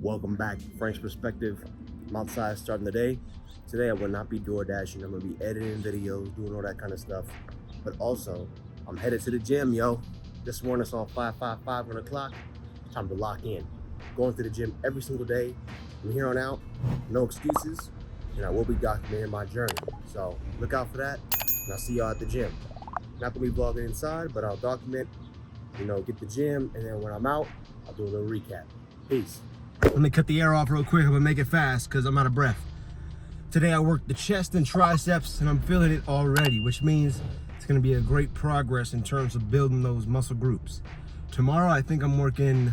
Welcome back to Frank's Perspective. I'm outside starting the day. Today I will not be door dashing. I'm gonna be editing videos, doing all that kind of stuff. But also, I'm headed to the gym, yo. This morning it's on 5:55 on the clock. Time to lock in. Going to the gym every single day. From here on out, no excuses, and I will be documenting my journey. So look out for that, and I'll see y'all at the gym. Not gonna be vlogging inside, but I'll document, get the gym, and then when I'm out, I'll do a little recap. Peace. Let me cut the air off real quick. I'm gonna make it fast because I'm out of breath. Today I worked the chest and triceps and I'm feeling it already, which means it's gonna be a great progress in terms of building those muscle groups. Tomorrow I think I'm working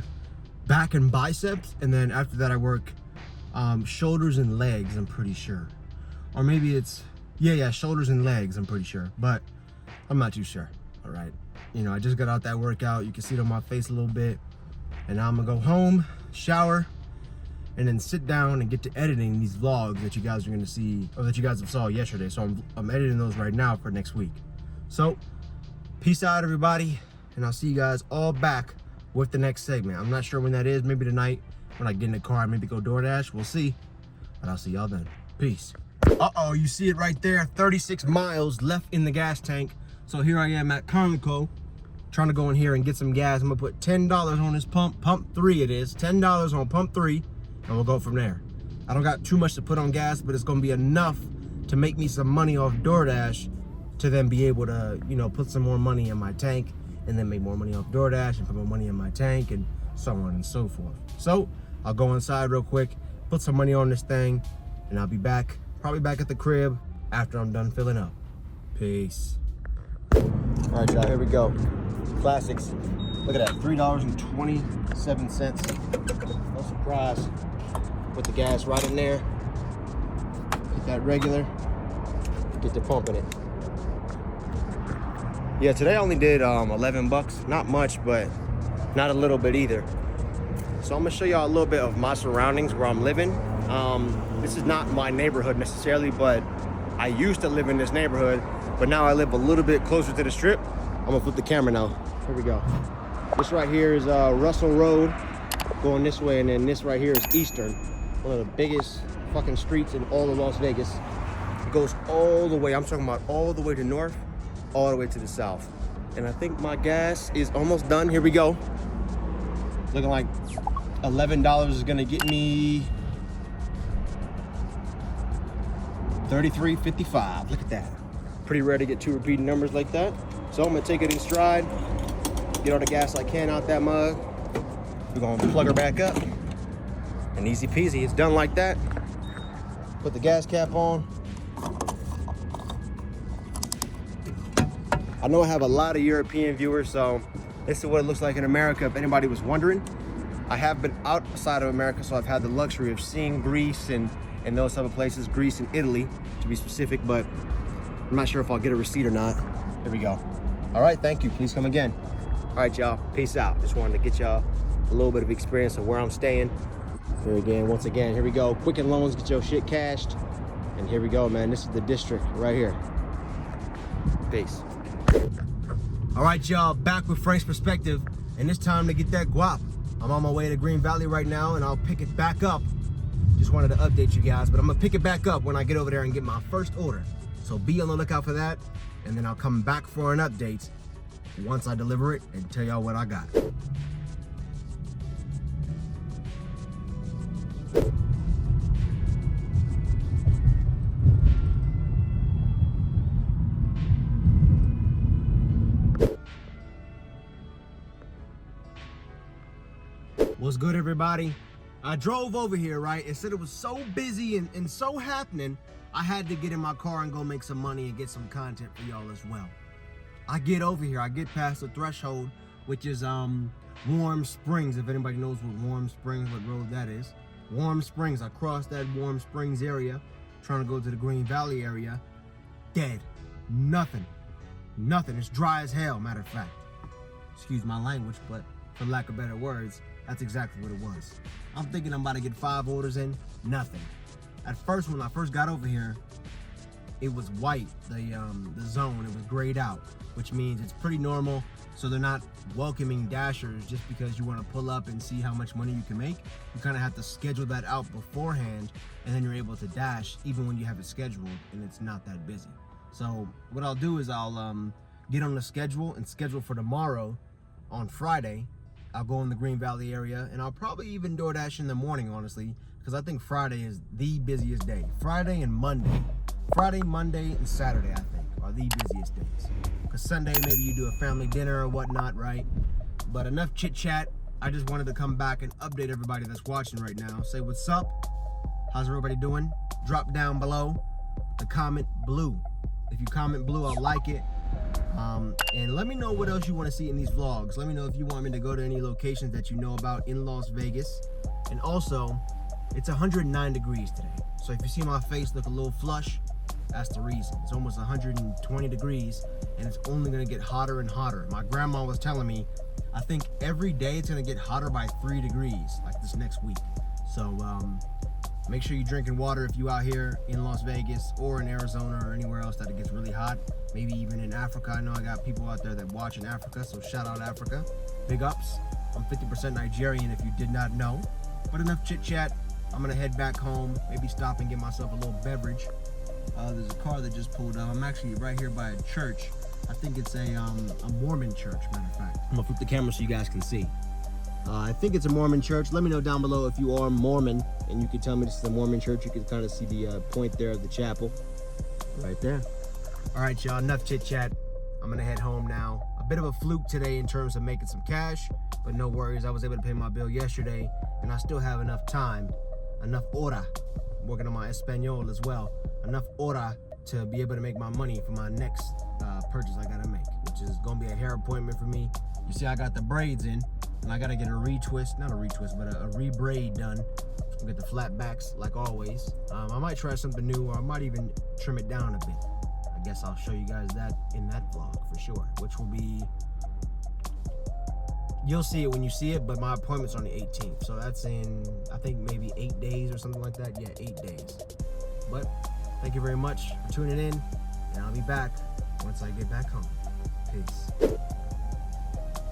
back and biceps, and then after that I work shoulders and legs, I'm pretty sure. Or maybe it's, shoulders and legs, I'm pretty sure, but I'm not too sure, all right? I just got out that workout. You can see it on my face a little bit. And now I'm gonna go home, shower, and then sit down and get to editing these vlogs that you guys are gonna see, or that you guys have saw yesterday. So I'm editing those right now for next week. So, peace out everybody, and I'll see you guys all back with the next segment. I'm not sure when that is, maybe tonight, when I get in the car and maybe go DoorDash, we'll see. But I'll see y'all then, peace. Uh-oh, you see it right there, 36 miles left in the gas tank. So here I am at Conoco, trying to go in here and get some gas. I'm gonna put $10 on this pump 3 it is, $10 on pump 3, and we'll go from there. I don't got too much to put on gas, but it's gonna be enough to make me some money off DoorDash to then be able to, put some more money in my tank, and then make more money off DoorDash and put more money in my tank, and so on and so forth. So I'll go inside real quick, put some money on this thing, and I'll be back, probably back at the crib after I'm done filling up. Peace. All right, y'all, here we go. Classics. Look at that, $3.27. No surprise. Put the gas right in there. Get that regular. Get to pumping it. Yeah, today I only did 11 bucks. Not much, but not a little bit either. So I'm gonna show y'all a little bit of my surroundings where I'm living. This is not my neighborhood necessarily, but I used to live in this neighborhood, but now I live a little bit closer to the strip. I'm gonna flip the camera now. Here we go. This right here is Russell Road, going this way, and then this right here is Eastern, one of the biggest fucking streets in all of Las Vegas. It goes all the way, I'm talking about all the way to north, all the way to the south. And I think my gas is almost done. Here we go. Looking like $11 is gonna get me $33.55. Look at that. Pretty rare to get two repeating numbers like that. So I'm gonna take it in stride, get all the gas I can out that mug. We're gonna plug her back up, and easy peasy, it's done like that. Put the gas cap on. I know I have a lot of European viewers, so this is what it looks like in America, if anybody was wondering. I have been outside of America, so I've had the luxury of seeing Greece and those type of places, Greece and Italy, to be specific, but I'm not sure if I'll get a receipt or not. Here we go. All right, thank you, please come again. All right, y'all, peace out. Just wanted to get y'all a little bit of experience of where I'm staying. Here again, once again, here we go. Quicken Loans, get your shit cashed. And here we go, man. This is the district right here. Peace. All right, y'all, back with Frank's Perspective, and it's time to get that guap. I'm on my way to Green Valley right now, and I'll pick it back up. Just wanted to update you guys, but I'm gonna pick it back up when I get over there and get my first order. So be on the lookout for that, and then I'll come back for an update once I deliver it and tell y'all what I got. What's good, everybody? I drove over here, right? It said it was so busy and so happening, I had to get in my car and go make some money and get some content for y'all as well. I get over here, I get past the threshold, which is Warm Springs. If anybody knows what Warm Springs, what road that is. Warm Springs, I crossed that Warm Springs area, trying to go to the Green Valley area. Dead, nothing, it's dry as hell, matter of fact. Excuse my language, but for lack of better words, that's exactly what it was. I'm thinking I'm about to get 5 orders in, nothing. At first, when I first got over here, it was white, the zone, it was grayed out, which means it's pretty normal. So they're not welcoming dashers just because you want to pull up and see how much money you can make. You kind of have to schedule that out beforehand, and then you're able to dash even when you have it scheduled and it's not that busy. So what I'll do is I'll get on the schedule and schedule for tomorrow on Friday. I'll go in the Green Valley area, and I'll probably even DoorDash in the morning, honestly, because I think Friday is the busiest day. Friday and Monday. Friday, Monday, and Saturday, I think, are the busiest days. Because Sunday, maybe you do a family dinner or whatnot, right? But enough chit chat. I just wanted to come back and update everybody that's watching right now. Say what's up. How's everybody doing? Drop down below the comment blue. If you comment blue, I'll like it. And let me know what else you want to see in these vlogs. Let me know if you want me to go to any locations that you know about in Las Vegas. And also, it's 109 degrees today. So if you see my face look a little flush, that's the reason. It's almost 120 degrees, and it's only gonna get hotter and hotter. My grandma was telling me, I think every day it's gonna get hotter by 3 degrees, like this next week. So make sure you're drinking water if you out here in Las Vegas or in Arizona or anywhere else that it gets really hot. Maybe even in Africa. I know I got people out there that watch in Africa, so shout out Africa. Big ups. I'm 50% Nigerian if you did not know. But enough chit chat. I'm gonna head back home, maybe stop and get myself a little beverage. There's a car that just pulled up. I'm actually right here by a church. I think it's a Mormon church, matter of fact. I'm gonna flip the camera so you guys can see. I think it's a Mormon church. Let me know down below if you are Mormon, and you can tell me this is a Mormon church. You can kind of see the point there of the chapel right there. All right, y'all, enough chit chat. I'm gonna head home now. A bit of a fluke today in terms of making some cash, but no worries. I was able to pay my bill yesterday, and I still have enough time, enough hora. I'm working on my Espanol as well. Enough hora to be able to make my money for my next purchase I gotta make, which is gonna be a hair appointment for me. You see, I got the braids in, and I gotta get a retwist, not a retwist, but a rebraid done. I'll get the flat backs like always. I might try something new, or I might even trim it down a bit. I guess I'll show you guys that in that vlog for sure, which will be, you'll see it when you see it, but my appointment's on the 18th. So that's in, I think maybe 8 days or something like that. Yeah, 8 days. But thank you very much for tuning in, and I'll be back once I get back home. Peace.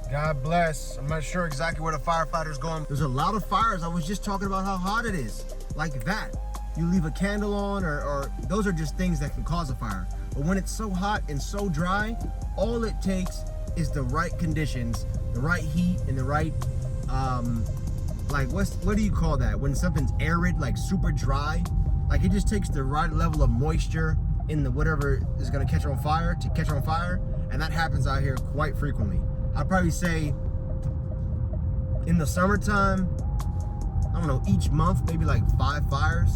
God bless. I'm not sure exactly where the firefighter's going. There's a lot of fires. I was just talking about how hot it is. Like that. You leave a candle on, or those are just things that can cause a fire. But when it's so hot and so dry, all it takes is the right conditions, the right heat, and the right, like what do you call that? When something's arid, like super dry, like it just takes the right level of moisture in the whatever is gonna catch on fire to catch on fire, and that happens out here quite frequently. I'd probably say in the summertime, I don't know, each month, maybe like 5 fires,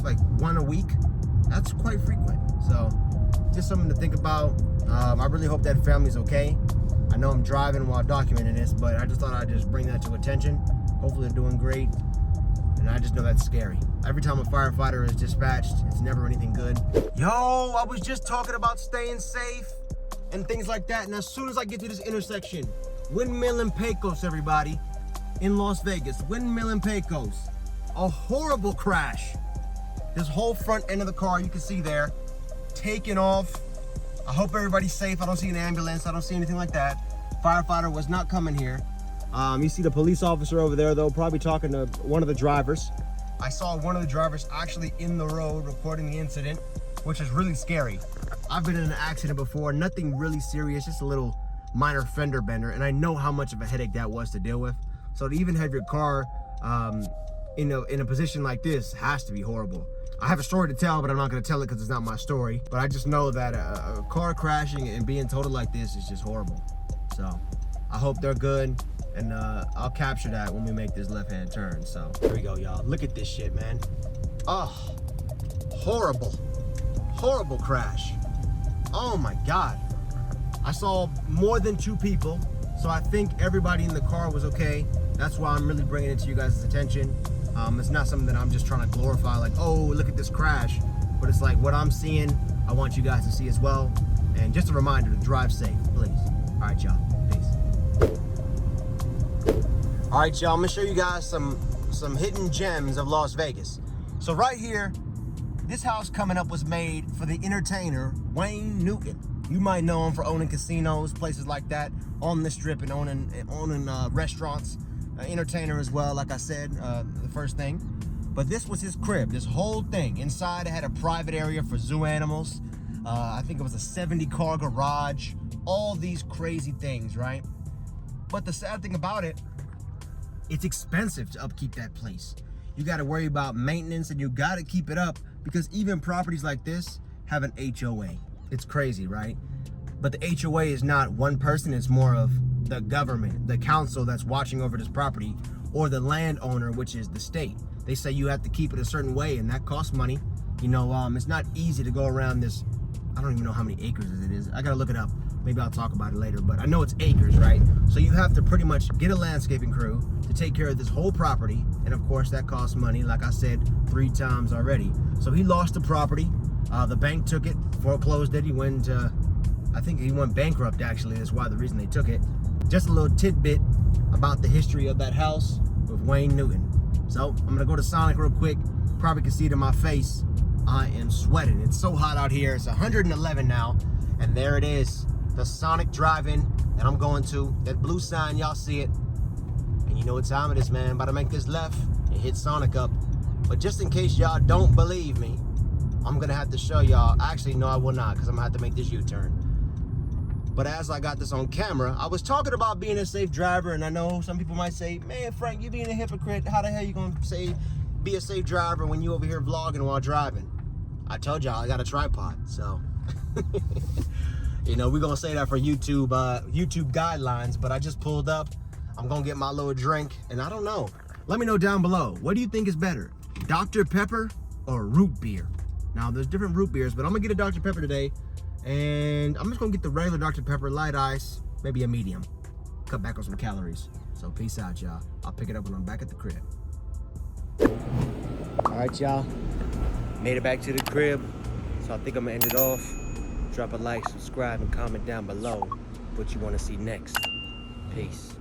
like 1 a week. That's quite frequent. So just something to think about. I really hope that family's okay. I know I'm driving while documenting this, but I just thought I'd just bring that to attention. Hopefully they're doing great. And I just know that's scary. Every time a firefighter is dispatched, it's never anything good. Yo, I was just talking about staying safe and things like that. And as soon as I get to this intersection, Windmill and Pecos, everybody, in Las Vegas, Windmill and Pecos, a horrible crash. This whole front end of the car, you can see there, taking off. I hope everybody's safe. I don't see an ambulance. I don't see anything like that. Firefighter was not coming here. You see the police officer over there, though, probably talking to one of the drivers. I saw one of the drivers actually in the road recording the incident, which is really scary. I've been in an accident before, nothing really serious, just a little minor fender bender, and I know how much of a headache that was to deal with. So to even have your car in a position like this has to be horrible. I have a story to tell, but I'm not going to tell it because it's not my story. But I just know that a car crashing and being totaled like this is just horrible. So I hope they're good, and I'll capture that when we make this left-hand turn. So here we go, y'all. Look at this shit, man. Oh, horrible, horrible crash. Oh my God. I saw more than 2 people, so I think everybody in the car was okay. That's why I'm really bringing it to you guys' attention. It's not something that I'm just trying to glorify, like, oh, look at this crash. But it's like what I'm seeing, I want you guys to see as well. And just a reminder to drive safe, please. All right, y'all. Peace. All right, y'all. I'm gonna show you guys some hidden gems of Las Vegas. So right here This house coming up was made for the entertainer Wayne Newton. You might know him for owning casinos, places like that, on the strip, and owning restaurants. Entertainer as well, like I said, the first thing. But this was his crib, this whole thing. Inside it had a private area for zoo animals. I think it was a 70-car garage. All these crazy things, right? But the sad thing about it, it's expensive to upkeep that place. You got to worry about maintenance, and you got to keep it up, because even properties like this have an HOA. It's crazy, right? But the HOA is not one person, it's more of the government, the council that's watching over this property, or the landowner, which is the state. They say you have to keep it a certain way, and that costs money. You know, it's not easy to go around this. I don't even know how many acres it is. I gotta look it up. Maybe I'll talk about it later, but I know it's acres, right? So you have to pretty much get a landscaping crew to take care of this whole property. And of course that costs money, like I said 3 times already. So he lost the property. The bank took it, foreclosed it. He went, I think he went bankrupt actually. That's why the reason they took it. Just a little tidbit about the history of that house with Wayne Newton. So I'm gonna go to Sonic real quick. Probably can see it in my face. I am sweating. It's so hot out here. It's 111 now. And there it is, the Sonic Drive-In that I'm going to. That blue sign, y'all see it. And you know what time it is, man. About to make this left and hit Sonic up. But just in case y'all don't believe me, I'm gonna have to show y'all. Actually, no, I will not, because I'm gonna have to make this U-turn. But as I got this on camera, I was talking about being a safe driver, and I know some people might say, man, Frank, you being a hypocrite. How the hell you gonna say be a safe driver when you over here vlogging while driving? I told y'all I got a tripod, so you know, we're gonna say that for YouTube guidelines. But I just pulled up. I'm gonna get my little drink, and I don't know. Let me know down below. What do you think is better, Dr. Pepper or root beer? Now, there's different root beers, but I'm gonna get a Dr. Pepper today. And I'm just gonna get the regular Dr. Pepper, light ice, maybe a medium. Cut back on some calories. So peace out, y'all. I'll pick it up when I'm back at the crib. All right, y'all. Made it back to the crib. So I think I'm gonna end it off. Drop a like, subscribe, and comment down below what you wanna see next. Peace.